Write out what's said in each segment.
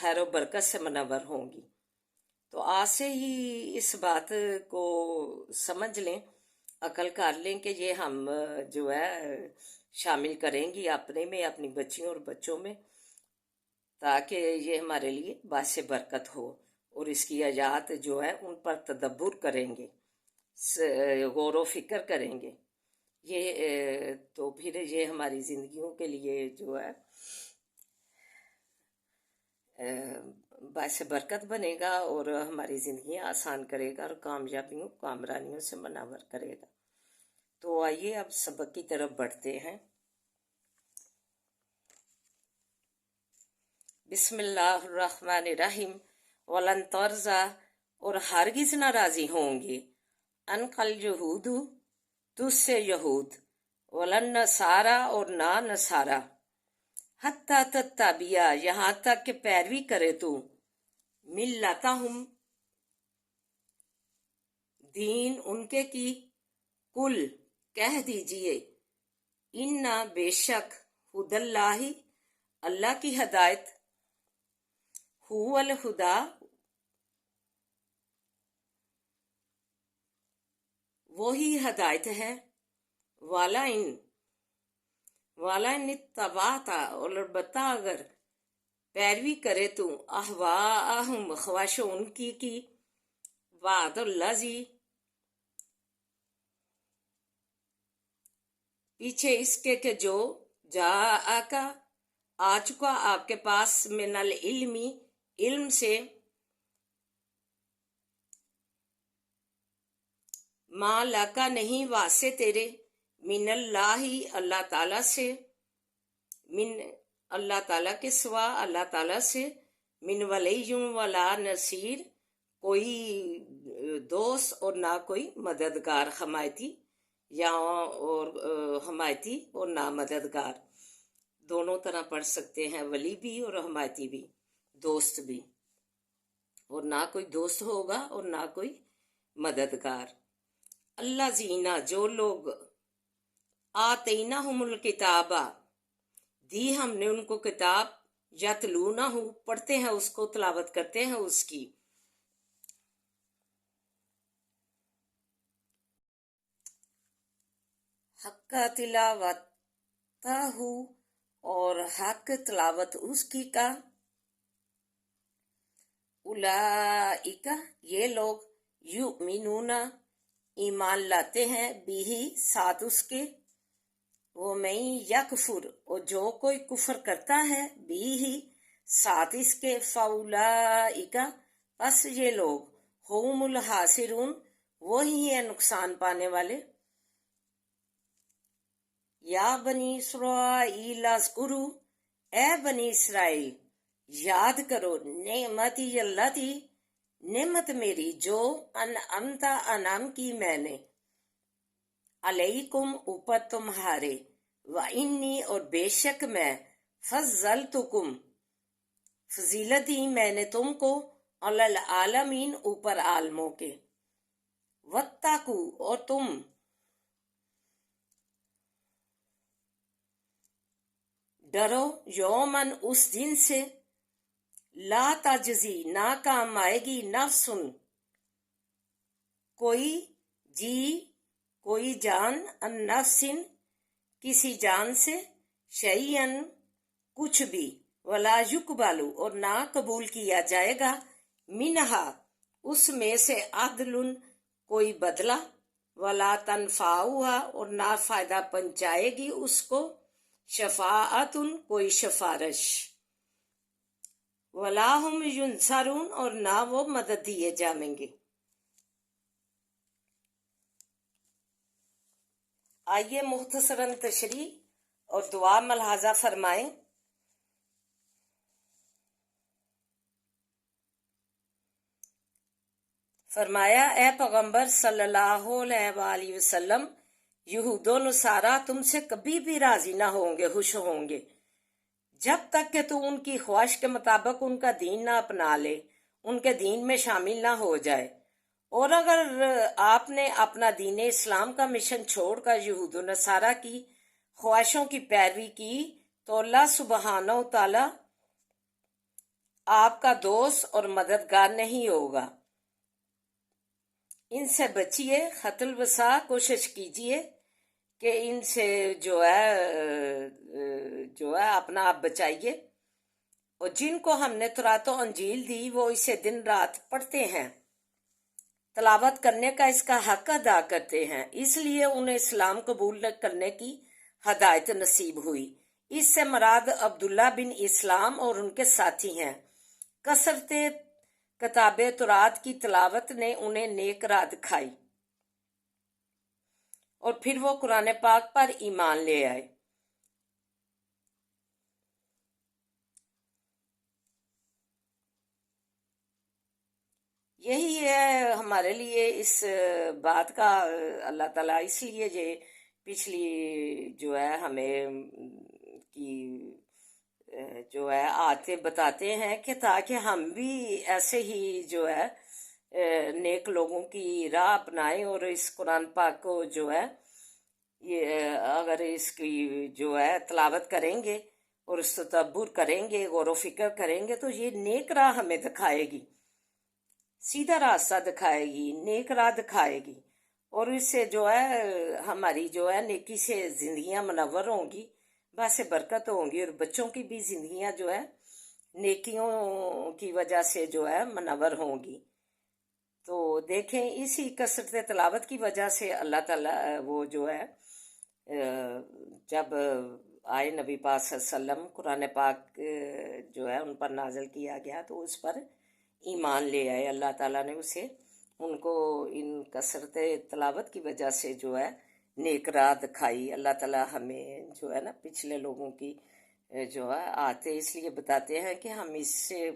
خیر و برکت سے منور ہوں گی۔ تو آج سے ہی اس بات کو سمجھ لیں، عقل کر لیں کہ یہ ہم جو ہے شامل کریں گی اپنے میں، اپنی بچیوں اور بچوں میں، تاکہ یہ ہمارے لیے باعث برکت ہو، اور اس کی آیات جو ہے ان پر تدبر کریں گے، غور و فکر کریں گے، یہ تو پھر یہ ہماری زندگیوں کے لیے جو ہے باعث برکت بنے گا، اور ہماری زندگیاں آسان کرے گا، اور کامیابیوں کامرانیوں سے منور کرے گا۔ تو آئیے اب سبق کی طرف بڑھتے ہیں۔ بسم اللہ الرحمن الرحیم۔ ولن ترضا، اور ہرگز نہ راضی ہوں گے، انقل یہود، تجھ سے یہود، ولن نصارا، اور نہ نصارا، حتی تتبع، یہاں تک کہ پیروی کرے تو، ملتہم، دین ان کے کی، کل، کہہ دیجئے، انا، بے شک، ہد اللہ، اللہ کی ہدایت، هو الہدا، وہی ہدایت ہے، وَلَئِنِ اتَّبَعْتَ، اور البتہ اگر پیروی کرے تو، اہواءہم، خواہشوں ان کی، بعد الذی، پیچھے اس کے کہ جو، جاءکا، آ چکا آپ کے پاس، من العلم، علم سے، ما لکا، نہیں واسطے تیرے، من اللہ، اللہ تعالیٰ سے، من اللہ تعالیٰ کے سوا، اللہ تعالیٰ سے، من ولی ولا نصیر، کوئی دوست اور نہ کوئی مددگار، حمایتی یا اور حمایتی اور نہ مددگار، دونوں طرح پڑھ سکتے ہیں، ولی بھی اور حمایتی بھی، دوست بھی، اور نہ کوئی دوست ہوگا اور نہ کوئی مددگار۔ اللہ زینا، جو لوگ، آتیناہم الکتاب، دی ہم نے ان کو کتاب، یتلونہ، پڑھتے ہیں اس کو، تلاوت کرتے ہیں اس کی، حق تلاوتہ، اور حق تلاوت اس کی کا، اولئک، یہ لوگ، یؤمنون، ایمان لاتے ہیں، بھی، ساتھ اس کے، وَمَن یکفر، اور جو کوئی کفر کرتا ہے، بھی، ساتھ اس کے، فَأُولَئِکَ، پس یہ لوگ، ہم الخاسرون، وہی ہیں نقصان پانے والے۔ یا بنی اسرائیل اذکروا، اے بنی اسرائیل، یاد کرو، نعمتی اللتی، نعمت میری جو، انعمت، انعام کی میں نے، علیکم، اوپر تمہارے، وانی، اور بے شک میں، فضلتکم، فضیلت دی میں نے تم کو، علی العالمین، اوپر عالموں کے، واتقوا، اور تم ڈرو، یومن، اس دن سے، لا تجزی، نہ کام آئے گی، نفسن، کوئی جی، کوئی جان، ان نفسن، کسی جان سے، شیئن، کچھ بھی، ولا یقبل، اور نہ قبول کیا جائے گا، منہا، اس میں سے، عدل، کوئی بدلہ، ولا تنفعها، اور نہ فائدہ پہنچائے گی اس کو، شفاعت، کوئی سفارش، ولا هم ینصرون، اور نہ وہ مدد دیے جائیں گے۔ آئیے مختصراً تشریح اور دعا ملاحظہ فرمائیں۔ فرمایا، اے پیغمبر صلی اللہ علیہ وآلہ وسلم، یہود و نصارہ تم سے کبھی بھی راضی نہ ہوں گے، خوش ہوں گے، جب تک کہ تو ان کی خواہش کے مطابق ان کا دین نہ اپنا لے، ان کے دین میں شامل نہ ہو جائے، اور اگر آپ نے اپنا دین اسلام کا مشن چھوڑ کر یہود و نصارہ کی خواہشوں کی پیروی کی، تو اللہ سبحانہ و تعالی آپ کا دوست اور مددگار نہیں ہوگا۔ ان سے بچیے، خط الوسا کوشش کیجیے کہ ان سے جو ہے اپنا آپ بچائیے، اور جن کو ہم نے تورات و انجیل دی وہ اسے دن رات پڑھتے ہیں، تلاوت کرنے کا اس کا حق ادا کرتے ہیں، اس لیے انہیں اسلام قبول کرنے کی ہدایت نصیب ہوئی۔ اس سے مراد عبداللہ بن اسلام اور ان کے ساتھی ہیں۔ کثرت کتاب تورات کی تلاوت نے انہیں نیک راہ دکھائی اور پھر وہ قرآن پاک پر ایمان لے آئے۔ یہی ہے ہمارے لیے اس بات کا، اللہ تعالیٰ اس لیے یہ پچھلی جو ہے ہمیں کی جو ہے آتے بتاتے ہیں کہ تاکہ ہم بھی ایسے ہی جو ہے نیک لوگوں کی راہ اپنائیں، اور اس قرآن پاک کو جو ہے یہ اگر اس کی جو ہے تلاوت کریں گے اور اس تدبر کریں گے، غور و فکر کریں گے، تو یہ نیک راہ ہمیں دکھائے گی، سیدھا راستہ دکھائے گی، نیک راہ دکھائے گی، اور اس سے جو ہے ہماری جو ہے نیکی سے زندگیاں منور ہوں گی، باعث برکت ہوں گی، اور بچوں کی بھی زندگیاں جو ہے نیکیوں کی وجہ سے جو ہے منور ہوں گی۔ تو دیکھیں اسی کثرت تلاوت کی وجہ سے اللہ تعالیٰ وہ جو ہے جب آئے نبی پاک صلی اللہ علیہ وسلم، قرآن پاک جو ہے ان پر نازل کیا گیا تو اس پر ایمان لے آئے، اللہ تعالیٰ نے اسے ان کو ان کثرت تلاوت کی وجہ سے جو ہے نیک راہ دکھائی۔ اللہ تعالیٰ ہمیں جو ہے نا پچھلے لوگوں کی جو ہے آتے اس لیے بتاتے ہیں کہ ہم اس سے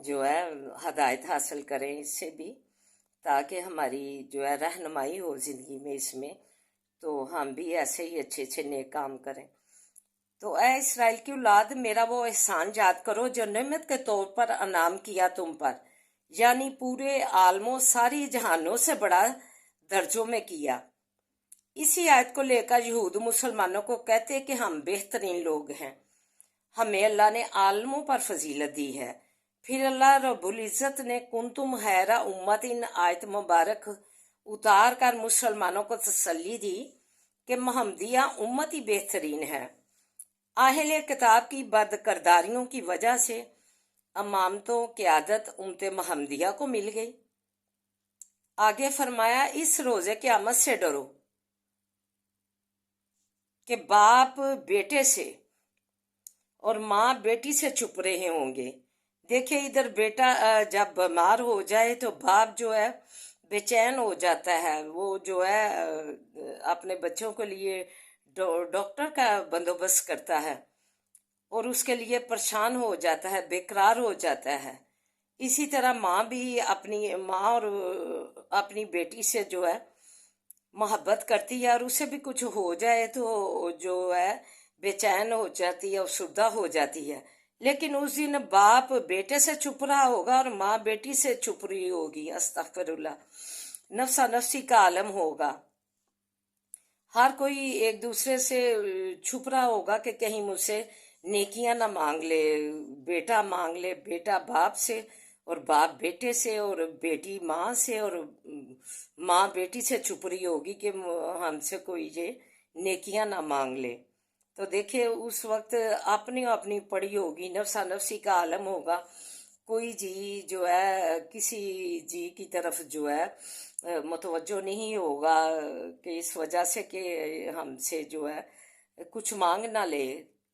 جو ہے ہدایت حاصل کریں اس سے بھی، تاکہ ہماری جو ہے رہنمائی ہو زندگی میں اس میں، تو ہم بھی ایسے ہی اچھے اچھے نیک کام کریں۔ تو اے اسرائیل کی اولاد، میرا وہ احسان یاد کرو جو نعمت کے طور پر انعام کیا تم پر، یعنی پورے عالم و ساری جہانوں سے بڑا درجوں میں کیا۔ اسی آیت کو لے کر یہود مسلمانوں کو کہتے کہ ہم بہترین لوگ ہیں، ہمیں اللہ نے عالموں پر فضیلت دی ہے۔ پھر اللہ رب العزت نے کنتم خیر امت ان آیت مبارک اتار کر مسلمانوں کو تسلی دی کہ محمدیہ امت ہی بہترین ہے۔ اہل کتاب کی بد کرداریوں کی وجہ سے امامتوں قیادت امت محمدیہ کو مل گئی۔ آگے فرمایا اس روز قیامت سے ڈرو کہ باپ بیٹے سے اور ماں بیٹی سے چھپ رہے ہوں گے۔ دیکھیں ادھر بیٹا جب بیمار ہو جائے تو باپ جو ہے بے چین ہو جاتا ہے، وہ جو ہے اپنے بچوں کے لیے ڈاکٹر کا بندوبست کرتا ہے اور اس کے لیے پریشان ہو جاتا ہے، بے قرار ہو جاتا ہے۔ اسی طرح ماں بھی اپنی ماں اور اپنی بیٹی سے جو ہے محبت کرتی ہے، اور اسے بھی کچھ ہو جائے تو جو ہے بے چین ہو جاتی ہے، افسردہ ہو جاتی ہے۔ لیکن اس دن باپ بیٹے سے چھپ رہا ہوگا اور ماں بیٹی سے چھپ رہی ہوگی، استغفر اللہ، نفسا نفسی کا عالم ہوگا۔ ہر کوئی ایک دوسرے سے چھپ رہا ہوگا کہ کہیں مجھ سے نیکیاں نہ مانگ لے، بیٹا مانگ لے بیٹا باپ سے، اور باپ بیٹے سے، اور بیٹی ماں سے، اور ماں بیٹی سے چھپ رہی ہوگی کہ ہم سے کوئی یہ نیکیاں نہ مانگ لے۔ تو دیکھیں اس وقت اپنی اپنی پڑی ہوگی، نفسا نفسی کا عالم ہوگا، کوئی جی جو ہے کسی جی کی طرف جو ہے متوجہ نہیں ہوگا کہ اس وجہ سے کہ ہم سے جو ہے کچھ مانگ نہ لے،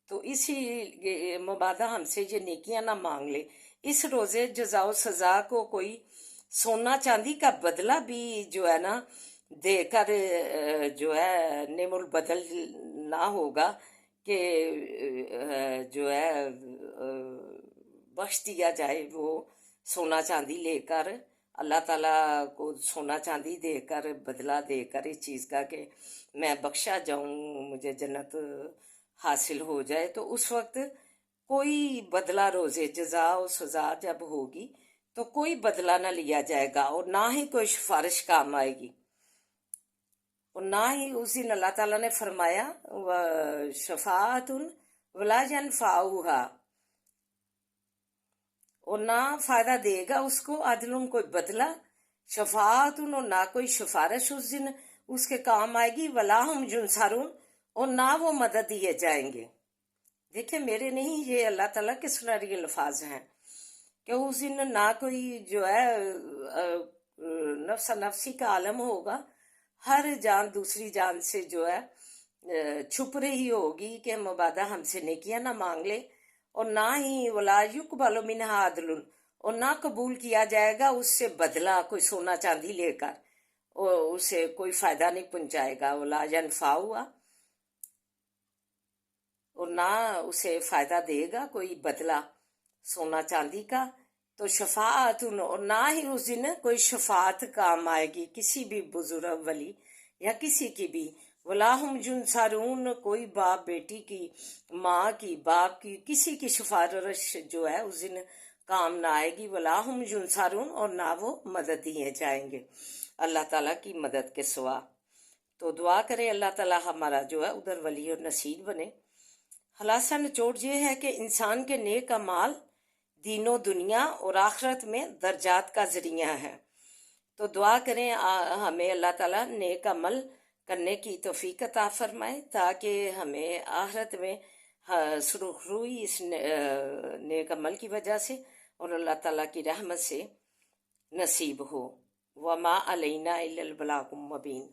تو اسی مبادہ ہم سے یہ نیکیاں نہ مانگ لے۔ اس روزے جزا و سزا کو کوئی سونا چاندی کا بدلہ بھی جو ہے نا دے کر جو ہے نعم البدل نہ ہوگا کہ جو ہے بخش دیا جائے، وہ سونا چاندی لے کر اللہ تعالیٰ کو سونا چاندی دے کر بدلہ دے کر اس چیز کا کہ میں بخشا جاؤں، مجھے جنت حاصل ہو جائے، تو اس وقت کوئی بدلہ روزے جزا و سزا جب ہوگی تو کوئی بدلہ نہ لیا جائے گا، اور نہ ہی کوئی سفارش کام آئے گی، اور نہ ہی اس دن اللہ تعالیٰ نے فرمایا شفاعت ولا ینفعها، اور نہ فائدہ دے گا اس کو عدل کوئی بدلہ، شفاعت اور نہ کوئی سفارش اس دن اس کے کام آئے گی، ولا ہم ینصرون اور نہ وہ مدد دیے جائیں گے۔ دیکھیں میرے نہیں، یہ اللہ تعالیٰ کے سنہری الفاظ ہیں کہ اس دن نہ کوئی جو ہے نفس نفسی کا عالم ہوگا، ہر جان دوسری جان سے جو ہے چھپ رہی ہوگی کہ مبادہ ہم سے نیکیاں نہ مانگ لے، اور نہ ہی ولا یقبل منہا عدل اور نہ قبول کیا جائے گا اس سے بدلہ کوئی سونا چاندی لے کر، اور اسے کوئی فائدہ نہیں پہنچائے گا، ولا ینفع ہوا اور نہ اسے فائدہ دے گا کوئی بدلہ سونا چاندی کا۔ تو شفاعت اور نہ ہی اس دن کوئی شفاعت کام آئے گی کسی بھی بزرگ ولی یا کسی کی بھی، ولا ہم ینصرون کوئی باپ بیٹی کی، ماں کی، باپ کی، کسی کی سفارش جو ہے اس دن کام نہ آئے گی، ولا ہم ینصرون اور نہ وہ مدد دیے جائیں گے اللہ تعالیٰ کی مدد کے سوا۔ تو دعا کرے اللہ تعالیٰ ہمارا جو ہے ادھر ولی اور نصیر بنے۔ خلاصہ نچوڑ یہ ہے کہ انسان کے نیک اعمال دین و دنیا اور آخرت میں درجات کا ذریعہ ہے۔ تو دعا کریں ہمیں اللہ تعالیٰ نیک عمل کرنے کی توفیق عطا فرمائے تاکہ ہمیں آخرت میں سرخ روئی اس نیک عمل کی وجہ سے اور اللہ تعالیٰ کی رحمت سے نصیب ہو۔ وما علینا الا البلاغ المبین۔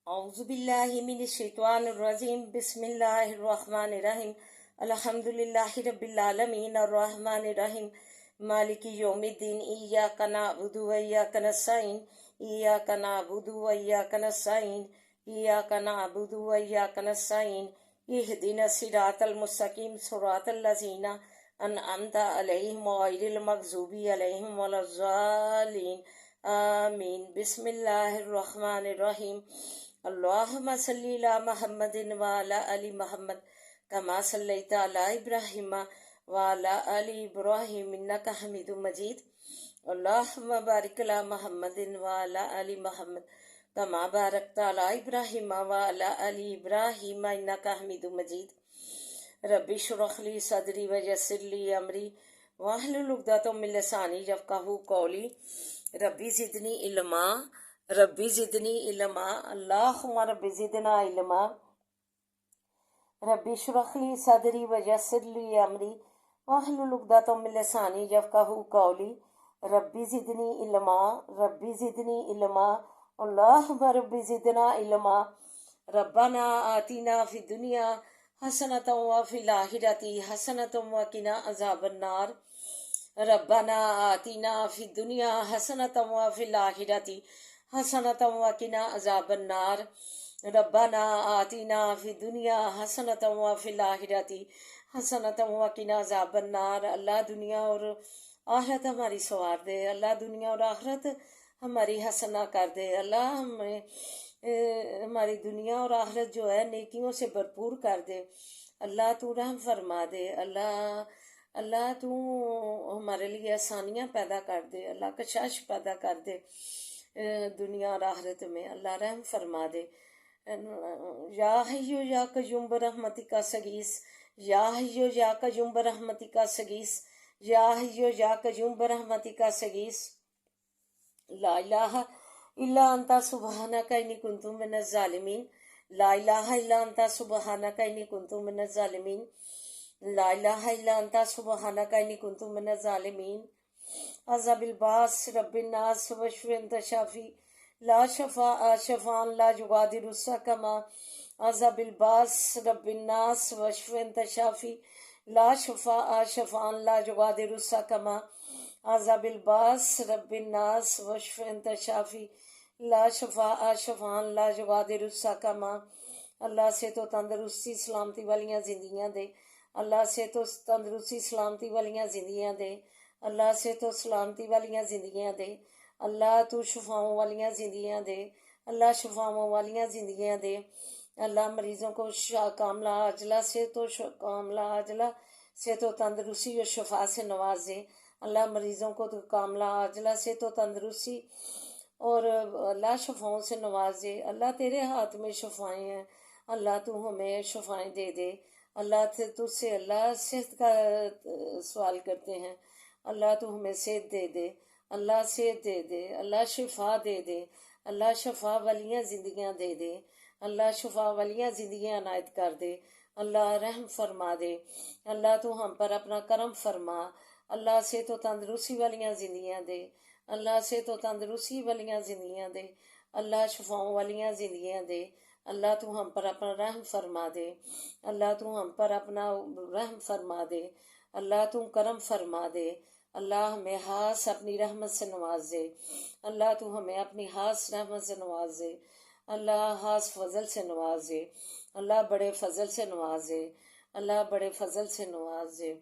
اعوذ باللہ من الشیطان الرجیم، بسم اللہ الرحمن الرحیم، الحمد للہ رب العالمین الرحمن الرحیم مالک یوم الدین، ایاک نعبد و ایاک نستعین، ایاک نعبد و ایاک نستعین، ایاک نعبد و ایاک نستعین، اہدنا الصراط المستقیم صراط الذین انعمت علیہم غیر المغضوب علیہم ولا الضالین آمین۔ بسم اللہ الرحمن الرحیم، اللہم صلی علی محمد وعلی آل محمد کما صلیت علی ابراہیم وعلی آل ابراہیم انک حمید مجید، اللہم بارک علی محمد وعلی آل محمد کما بارکت علی ابراہیم وعلی آل ابراہیم انک حمید مجید۔ رب اشرح لی صدری ویسر لی امری واحلل عقدۃ من لسانی یفقہوا قولی، ربی زدنی علما، ربی زدنی علما، اللہم ربی زدنا علما، ربی اشرح لی صدری ویسر لی امری واحلل عقدۃ من لسانی یفقہوا قولی، ربی زدنی علما، ربی زدنی علما، اللہم ربی زدنا علما، ربنا آتنا فی الدنیا حسنۃ وفی الآخرۃ حسنۃ وقنا عذاب النار، ربنا آتنا فی الدنیا حسنۃ وفی الآخرۃ حسنۃ وقنا عذاب النار، ربنا آتنا فی الدنیا حسنۃ وفی الآخرۃ حسنۃ وقنا عذاب النار۔ اللہ دنیا اور آخرت ہماری سنوار دے، اللہ دنیا اور آخرت ہماری حسنہ کر دے، اللہ ہمیں ہماری دنیا اور آخرت جو ہے نیکیوں سے بھرپور کر دے، اللہ تو رحم فرما دے، اللہ تو ہمارے لیے آسانیاں پیدا کر دے، اللہ کشش پیدا کر دے دنیا اور آخرت میں، اللہ رحم فرما دے۔ یا حیو یا قیوم برحمتک استغیث، یا حیو یا قیوم برحمتک استغیث، یا حیو یا قیوم برحمتک استغیث، لا الہ الا انت سبحانک انی کنت من الظالمین، لا الہ الا انت سبحانک انی کنت من الظالمین، لا الہ الا انت سبحانک انی کنت من الظالمین۔ عذاب الباس رب الناس واشف انت شافی لا شفاء شفاء لا یغادر سقما، عذاب الباس رب الناس واشف انت شافی لا شفاء شفاء لا یغادر سقما، عذاب الباس رب الناس واشف انت شافی لا شفاء شفاء لا یغادر سقما۔ اللہ سے تو تندرستی سلامتی والیاں زندگیاں دے، اللہ سے تو تندرستی سلامتی والیاں زندگیاں دے، اللہ سے تو سلامتی والیاں زندگیاں دے، اللہ تو شفاؤں والیاں زندگیاں دے، اللہ شفاؤں والیاں زندگیاں دے، اللہ مریضوں کو کاملہ عاجلہ سے تو کاملہ عاجلہ سے تو تندرستی اور شفا سے نوازے، اللہ مریضوں کو تو کاملہ عاجلہ سے تو تندرستی اور اللہ شفاؤں سے نوازے، اللہ تیرے ہاتھ میں شفائیں ہیں، اللہ تو ہمیں شفائیں دے دے، اللہ تجھ سے اللہ صحت کا سوال کرتے ہیں، اللہ تو ہمیں صحت دے دے، اللہ صحت دے دے، اللہ شفا دے دے، اللہ شفا والیاں زندگیاں دے دے، اللہ شفا والیاں زندگیاں عنایت کر دے، اللہ رحم فرما دے، اللہ تو ہم پر اپنا کرم فرما، اللہ سے تو تندرستی والیاں زندگیاں دے، اللہ سے تو تندرستی والیاں زندگیاں دے، اللہ شفاؤں والیاں زندگیاں دے، اللہ تو ہم پر اپنا رحم فرما دے، اللہ تو ہم پر اپنا رحم فرما دے، اللہ تو کرم فرما دے، اللہ ہمیں خاص اپنی رحمت سے نواز دے، اللہ تو ہمیں اپنی خاص رحمت سے نواز دے، اللہ خاص فضل سے نواز دے، اللہ بڑے فضل سے نواز دے، اللہ بڑے فضل سے نواز دے،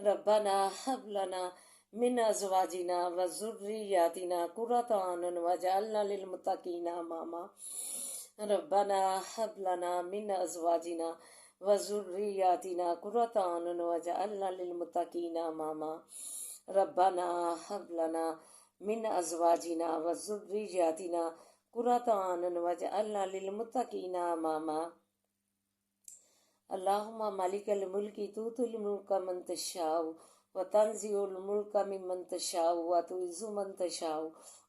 ربنا حب لنا من ازواجنا و ذریاتنا قرۃ اعین واجعلنا للمتقین اماما، ربنا حب لنا من ازواجنا و ذریاتنا قرۃ اعین واجعلنا للمتقین اماما، ربنا حب لنا من ازواجنا و ذریاتنا قرۃ اعین واجعلنا للمتقین اماما، اللہم مالک الملک تؤتی الملک من تشاء وتنزع الملک ممن تشاء وتعز من تشاء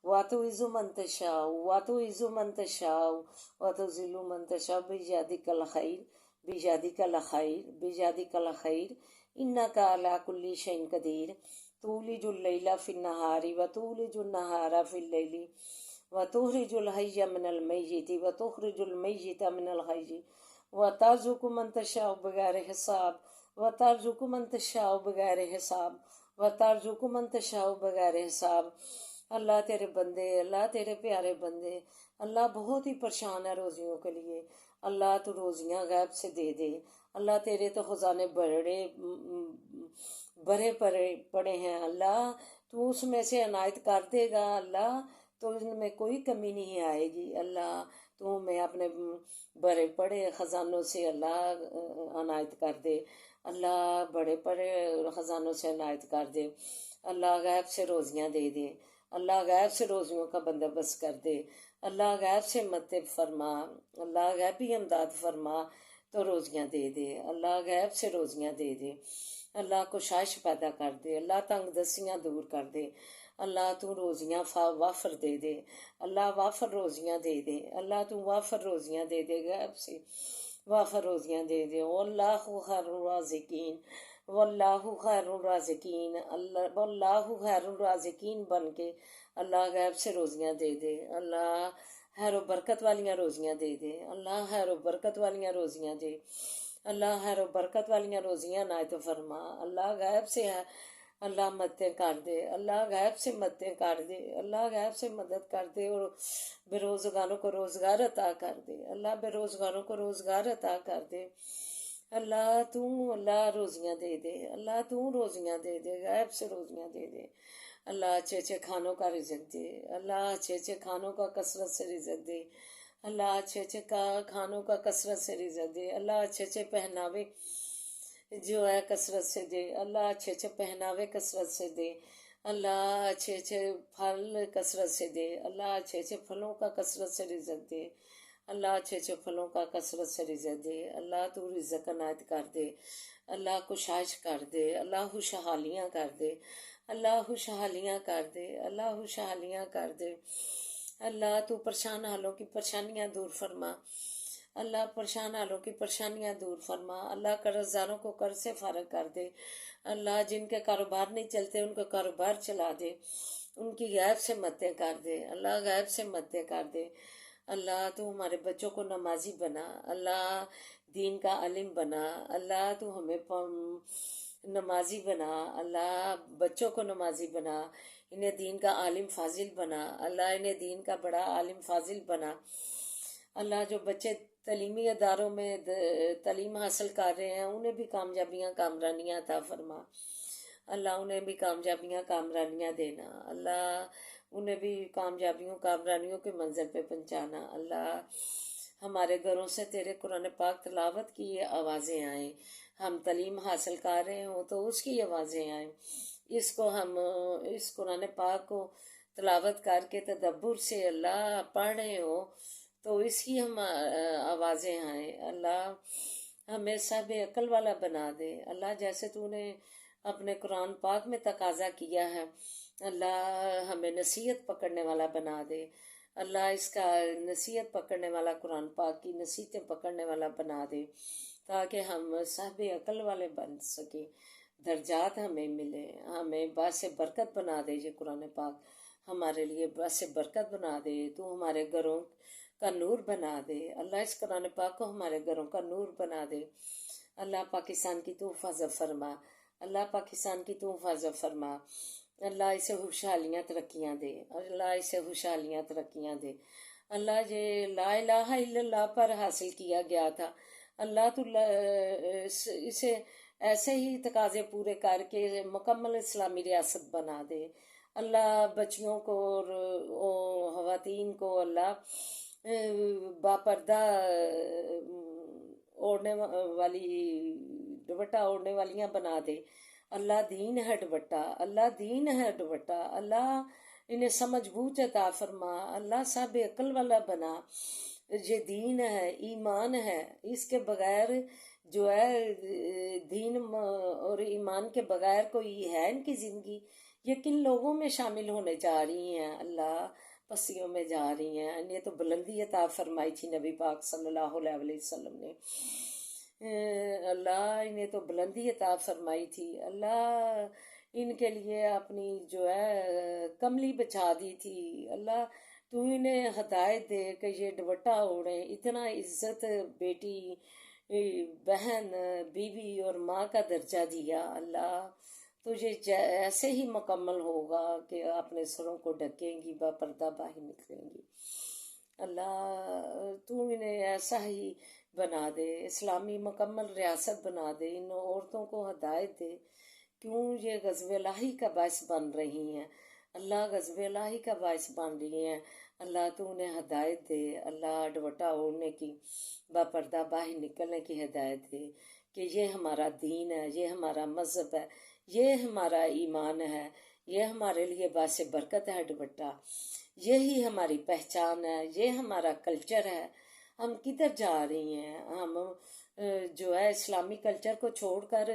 وتعز من تشاء وتعز من تشاء وتذل من تشاء بيدک الخیر بيدک الخیر بيدک الخیر انک علی کل شیء قدیر تولج اللیل فی النہار وتولج النہار فی اللیل وتخرج الحی من المیت وتخرج المیت من الحی وترزق من تشاء بغیر حساب وترزق من تشاء بغیر حساب وترزق من تشاء بغیر حساب، اللہ تیرے بندے، اللہ تیرے پیارے بندے، اللہ بہت ہی پریشان ہے روزیوں کے لیے، اللہ تو روزیاں غیب سے دے دے، اللہ تیرے تو خزانے بڑے پڑے ہیں، اللہ تو اس میں سے عنایت کر دے گا، اللہ تو ان میں کوئی کمی نہیں آئے گی، اللہ تو میں اپنے بڑے پڑے خزانوں سے اللہ عنایت کر دے، اللہ بڑے پڑے خزانوں سے عنایت کر دے، اللہ غیب سے روزیاں دے دے، اللہ غیب سے روزیوں کا بندوبست کر دے، اللہ غیب سے مدد فرما، اللہ غیبی امداد فرما تو روزیاں دے دے، اللہ غیب سے روزیاں دے دے، اللہ کوشش پیدا کر دے، اللہ تنگ دستیاں دور کر دے، اللہ تو روزیاں وافر دے دے، اللہ وافر روزیاں دے دے، اللہ تو وافر روزیاں دے دے، غیب سے وافر روزیاں دے دے، واللہ خیر الرازقین واللہ خیر الرازقین، واللہ خیر الرازقین بن کے اللہ غیب سے روزیاں دے دے، اللہ خیر و برکت والیاں روزیاں دے دے، اللہ خیر و برکت والیاں روزیاں دے، اللہ خیر و برکت والیاں روزیاں عنایت فرما، اللہ غیب سے ہے، اللہ مددیں کر دے، اللہ غیب سے مددیں کر دے، اللہ غیب سے مدد کر دے اور بے روزگاروں کو روزگار عطا کر دے، اللہ بے روزگاروں کو روزگار عطا کر دے، اللہ تو اللہ روزیاں دے دے، اللہ تو روزیاں دے دے، غیب سے روزیاں دے دے، اللہ اچھے اچھے کھانوں کا رزق دے، اللہ اچھے اچھے کھانوں کا کثرت سے رزق دے، اللہ اچھے اچھے کھانوں کا کثرت سے رزق دے، اللہ اچھے اچھے پہناوے جو ہے کثرت سے دے، اللہ اچھے اچھے پہناوے کثرت سے دے، اللہ اچھے اچھے پھل کثرت سے دے، اللہ اچھے اچھے پھلوں کا کثرت سے رزق دے، اللہ اچھے اچھے پھلوں کا کثرت سے رزق دے، اللہ تو رزق عنایت کر دے، اللہ کوشش کر دے، اللہ خوشحالیاں کر دے، اللہ خوشحالیاں کر دے، اللہ خوشحالیاں کر دے، اللہ تو پریشان حالوں کی پریشانیاں دور فرما، اللہ پریشان حالوں کی پریشانیاں دور فرما، اللہ قرض داروں کو قرض سے فارغ کر دے، اللہ جن کے کاروبار نہیں چلتے ان کا کاروبار چلا دے، ان کی غیب سے مددیں کر دے، اللہ غیب سے مددیں کر دے، اللہ تو ہمارے بچوں کو نمازی بنا، اللہ دین کا عالم بنا، اللہ تو ہمیں نمازی بنا، اللہ بچوں کو نمازی بنا، انہیں دین کا عالم فاضل بنا، اللہ انہیں دین کا بڑا عالم فاضل بنا، اللہ جو بچے تعلیمی اداروں میں تعلیم حاصل کر رہے ہیں انہیں بھی کامیابیاں کامرانیاں عطا فرما، اللہ انہیں بھی کامیابیاں کامرانیاں دینا، اللہ انہیں بھی کامیابیوں کامرانیوں کے منزل پہ پہنچانا۔ اللہ ہمارے گھروں سے تیرے قرآن پاک تلاوت کی یہ آوازیں آئیں، ہم تعلیم حاصل کر رہے ہوں تو اس کی آوازیں آئیں، اس قرآن پاک کو تلاوت کر کے تدبر سے اللہ پڑھ رہے ہوں تو اس کی ہم آوازیں آئیں۔ اللہ ہمیں سب عقل والا بنا دے اللہ، جیسے تو نے اپنے قرآن پاک میں تقاضا کیا ہے، اللہ ہمیں نصیحت پکڑنے والا بنا دے اللہ، اس کا نصیحت پکڑنے والا قرآن پاک کی نصیحتیں پکڑنے والا بنا دے تاکہ ہم سب عقل والے بن سکیں، درجات ہمیں ملے، ہمیں باعث برکت بنا دے یہ قرآن پاک، ہمارے لیے باعث برکت بنا دے، تو ہمارے گھروں کا نور بنا دے اللہ، اس قرآن پاک کو ہمارے گھروں کا نور بنا دے اللہ، پاکستان کی تو حفاظت فرما اللہ، پاکستان کی تو حفاظت فرما اللہ، اسے خوشحالیاں ترقیاں دے اللہ، اسے خوشحالیاں ترقیاں دے اللہ، یہ لا الہ الا اللہ پر حاصل کیا گیا تھا اللہ، تو اسے ایسے ہی تقاضے پورے کر کے مکمل اسلامی ریاست بنا دے اللہ، بچیوں کو اور خواتین کو اللہ باپردہ اوڑھنے والی دوپٹہ اوڑھنے والیاں بنا دے اللہ، دین ہے دوپٹہ اللہ، دین ہے دوپٹہ اللہ، انہیں سمجھ بوجھ عطا فرما اللہ، سب عقل والا بنا، یہ دین ہے ایمان ہے، اس کے بغیر جو ہے دین اور ایمان کے بغیر کوئی ہے ان کی زندگی، یہ کن لوگوں میں شامل ہونے جا رہی ہیں اللہ، پسیوں میں جا رہی ہیں، انہیں تو بلندی عطا فرمائی تھی نبی پاک صلی اللہ علیہ وسلم نے اللہ، انہیں تو بلندی عطا فرمائی تھی اللہ، ان کے لیے اپنی جو ہے کملی بچا دی تھی اللہ، تو انہیں ہدایت دے کہ یہ دوپٹہ اوڑھیں، اتنا عزت بیٹی بہن بیوی اور ماں کا درجہ دیا اللہ، تو یہ ایسے ہی مکمل ہوگا کہ اپنے سروں کو ڈھکیں گی، با پردہ باہر نکلیں گی اللہ، تو انہیں ایسا ہی بنا دے، اسلامی مکمل ریاست بنا دے، ان عورتوں کو ہدایت دے، کیوں یہ غضب الہی کا باعث بن رہی ہیں اللہ، غضب الہی کا باعث بن رہی ہیں اللہ، تو انہیں ہدایت دے اللہ، دوپٹہ اوڑھنے کی، با پردہ باہر نکلنے کی ہدایت دے کہ یہ ہمارا دین ہے، یہ ہمارا مذہب ہے، یہ ہمارا ایمان ہے، یہ ہمارے لیے باعث برکت ہے دوپٹہ، یہی ہماری پہچان ہے، یہ ہمارا کلچر ہے، ہم کدھر جا رہی ہیں، ہم جو ہے اسلامی کلچر کو چھوڑ کر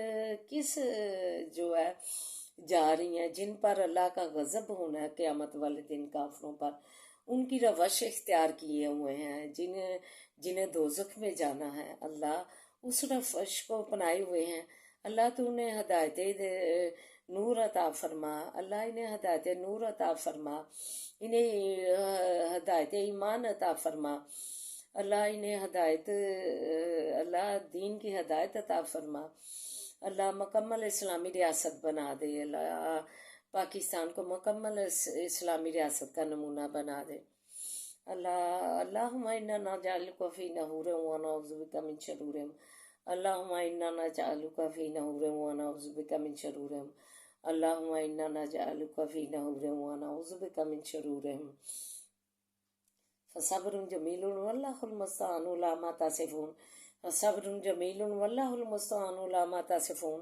کس جو ہے جا رہی ہیں، جن پر اللہ کا غضب ہونا ہے قیامت والے دن کافروں پر، ان کی روش اختیار کیے ہوئے ہیں، جنہیں دوزخ میں جانا ہے اللہ، اس روش کو اپنائے ہوئے ہیں اللہ، تو انہیں ہدایت نور عطا فرما اللہ، انہیں ہدایت نور عطا فرما، انہیں ہدایت ایمان عطا فرما اللہ، انہیں ہدایت اللہ دین کی ہدایت عطا فرما اللہ، مکمل اسلامی ریاست بنا دے اللہ، پاکستان کو مکمل اسلامی ریاست کا نمونہ بنا دے اللہ، اللہم انا نجعلک فی نحورہم ونعوذ بک من شرورہم، اللہم انا نجعلک فی نحورہم ونعوذ بک من شرورہم، اللہم انا نجعلک فی نحورہم ونعوذ بک من شرورہم، فصبر جمیل واللہ المستعان علی ما تصفون، فصبر جمیل واللہ المستعان علی ما تصفون،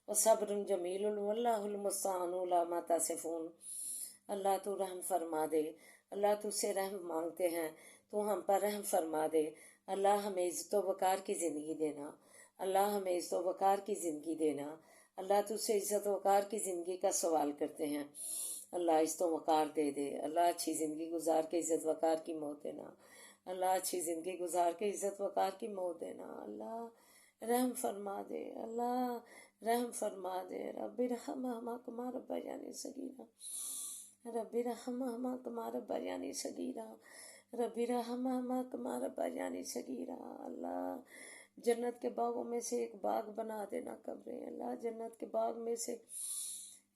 وصبر جمیل واللہ المستعان علی ما تصفون اللہ، تو رحم فرما دے اللہ، تو سے رحم مانگتے ہیں، تو ہم پر رحم فرما دے اللہ، ہمیں عزت و وقار کی زندگی دینا اللہ، ہمیں عزت و وقار کی زندگی دینا اللہ، تو سے عزت و وقار کی زندگی کا سوال کرتے ہیں اللہ، عزت و وقار دے دے اللہ، اچھی زندگی گزار کے عزت وقار کی موت دینا اللہ، اچھی زندگی گزار کے عزت وقار کی موت دینا اللہ، رحم فرما دے اللہ، رحم فرما دے، رب ارحمہما کما ربیانی صغیرا، رب ارحمہما کما ربیانی صغیرا، رب ارحمہما کما ربیانی صغیرا اللہ، جنت کے باغوں میں سے ایک باغ بنا دینا قبریں اللہ، جنت کے باغ میں سے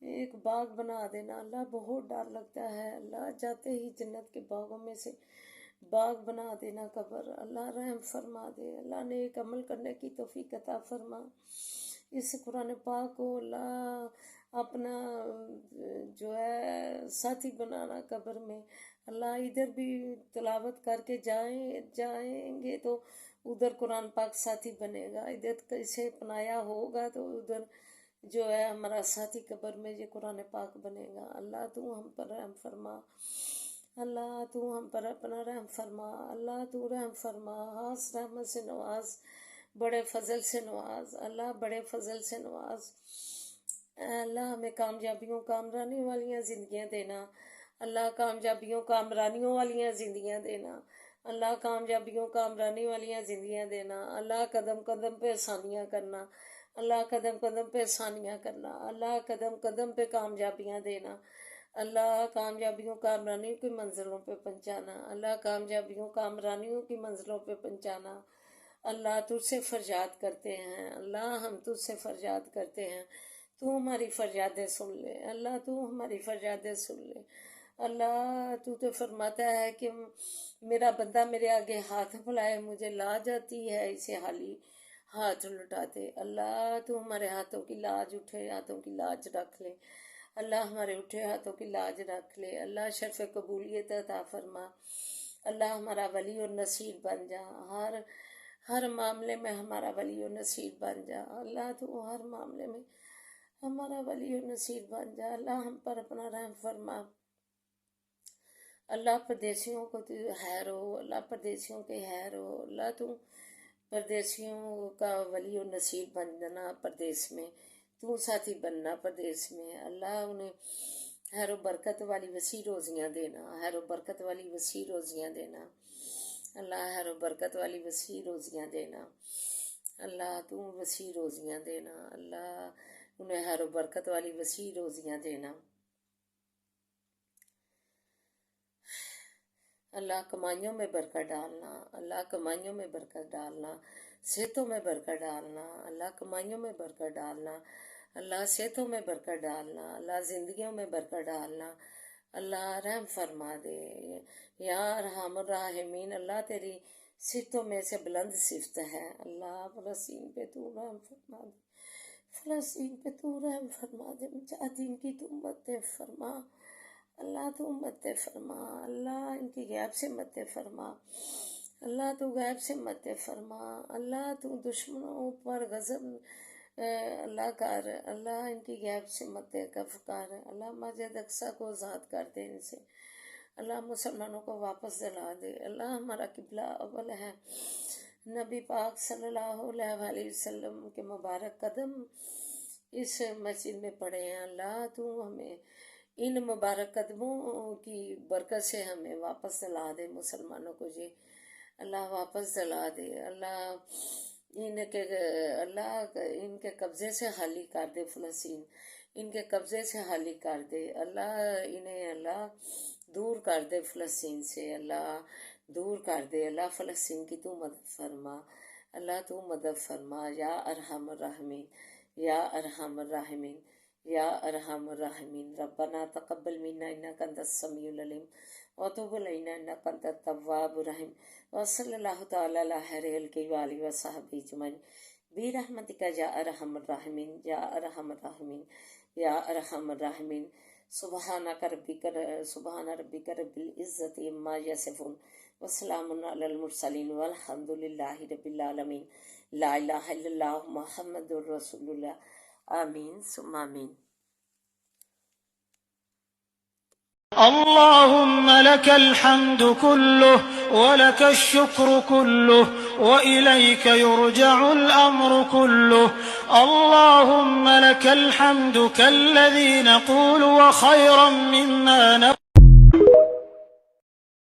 ایک باغ بنا دینا اللہ، بہت ڈر لگتا ہے اللہ، جاتے ہی جنت کے باغوں میں سے باغ بنا دینا قبر اللہ، رحم فرما دے اللہ، نیک عمل کرنے کی توفیق عطا فرما، اس قرآن پاک کو اللہ اپنا جو ہے ساتھی بنانا قبر میں. اللہ ادھر بھی تلاوت کر کے جائیں گے تو ادھر قرآن پاک ساتھی بنے گا. ادھر کیسے اپنایا ہوگا تو ادھر جو ہے ہمارا ساتھی قبر میں یہ قرآن پاک بنے گا. اللہ تو ہم پر رحم فرما. اللہ تو ہم پر اپنا رحم فرما. اللہ تو رحم فرما. خاص رحمت سے نواز, بڑے فضل سے نواز. اللہ بڑے فضل سے نواز. اللہ ہمیں کامیابیوں کامرانی والیاں زندگیاں دینا. اللہ کامیابیوں کامرانیوں والیاں زندگیاں دینا. اللہ کامیابیوں کامرانی والیاں زندگیاں دینا. اللہ قدم قدم پہ آسانیاں کرنا. اللہ قدم قدم پہ آسانیاں کرنا. اللہ قدم قدم پہ کامیابیاں دینا. اللہ کامیابیوں کامرانیوں کی منزلوں پہ پہنچانا. اللہ کامیابیوں کامرانیوں کی منزلوں پہ پہنچانا. اللہ تجھ سے فریاد کرتے ہیں. اللہ ہم تجھ سے فریاد کرتے ہیں. تو ہماری فریادیں سن لے. اللہ تو ہماری فریادیں سن لے. اللہ تو فرماتا ہے کہ میرا بندہ میرے آگے ہاتھ پھیلائے مجھے لا جاتی ہے, اسے حالی ہاتھ لٹا دے. اللہ تو ہمارے ہاتھوں کی لاج, اٹھے ہاتھوں کی لاج رکھ لے. اللہ ہمارے اٹھے ہاتھوں کی لاج رکھ لے. اللہ شرف قبولیت عطا فرما. اللہ ہمارا ولی اور نصیر بن جا. ہر معاملے میں ہمارا ولی اور نصیر بن جا. اللہ تو ہر معاملے میں ہمارا ولی اور نصیر بن جا. اللہ ہم پر اپنا رحم فرما. اللہ پردیسیوں کو تو خیر ہو. اللہ پردیسیوں کے خیر ہو. اللہ تو پردیسیوں کا ولی اور نصیر بننا پردیس میں. تو ساتھی بننا پردیس میں. اللہ انہیں خیر و برکت والی وسیع روزیاں دینا. خیر و برکت والی وسیع روزیاں دینا. اللہ خیر و برکت والی وسیع روزیاں دینا. اللہ تو وسیع روزیاں دینا. اللہ انہیں خیر و برکت والی وسیع روزیاں دینا. اللہ کمائیوں میں برکت ڈالنا. اللہ کمائیوں میں برکت ڈالنا. صحتوں میں برکت ڈالنا. اللہ کمائیوں میں برکت ڈالنا. اللہ صحتوں میں برکت ڈالنا. اللہ زندگیوں میں برکت ڈالنا. اللہ رحم فرما دے. یا ارحم الراحمین, اللہ تیری صفتوں میں سے بلند صفت ہے. اللہ فلسطین پہ تو رحم فرما دے. فلسطین پہ تو رحم فرما دے. مجاہدین کی تو مدد فرما. اللہ تو مدد فرما. اللہ ان کی غیب سے مدد فرما. اللہ تو غیب سے مدد فرما. اللہ تو دشمنوں پر غضب اللہ کر. اللہ ان کی غیب سے مدد کر. اللہ مسجد اقصی کو آزاد کر دے ان سے. اللہ مسلمانوں کو واپس دلا دے. اللہ ہمارا قبلہ اول ہے. نبی پاک صلی اللہ علیہ وسلم کے مبارک قدم اس مسجد میں پڑے ہیں. اللہ تو ہمیں ان مبارک قدموں کی برکت سے ہمیں واپس دلا دے. مسلمانوں کو یہ اللہ واپس دلا دے. اللہ ان کے قبضے سے خالی کر دے. فلسطین ان کے قبضے سے خالی کر دے. اللہ انہیں اللہ دور کر دے فلسطین سے. اللہ دور کر دے. اللہ فلسطین کی تو مدد فرما. اللہ تو مدد فرما. یا ارحم الراحمین. یا ارحم الراحمین. یا ارحم الراحمین. ربنا تقبل منا انک انت السمیع العلیم وتب علینا انک انت التواب الرحیم. وصلی اللہ تعالی علی خیر خلقہ وآلہ وصحبہ اجمعین برحمتک یا ارحم الراحمین. یا ارحم الراحمین. یا ارحم الراحمین. سبحان ربک رب العزت عما یصفون وسلام علی المرسلین والحمد للہ رب العالمین. لا الہ الا اللہ محمد رسول اللہ. آمین ثم آمین. اللهم لك الحمد كله ولك الشكر كله وإليك يرجع الأمر كله. اللهم لك الحمد كالذي نقول وخيرا مما نقول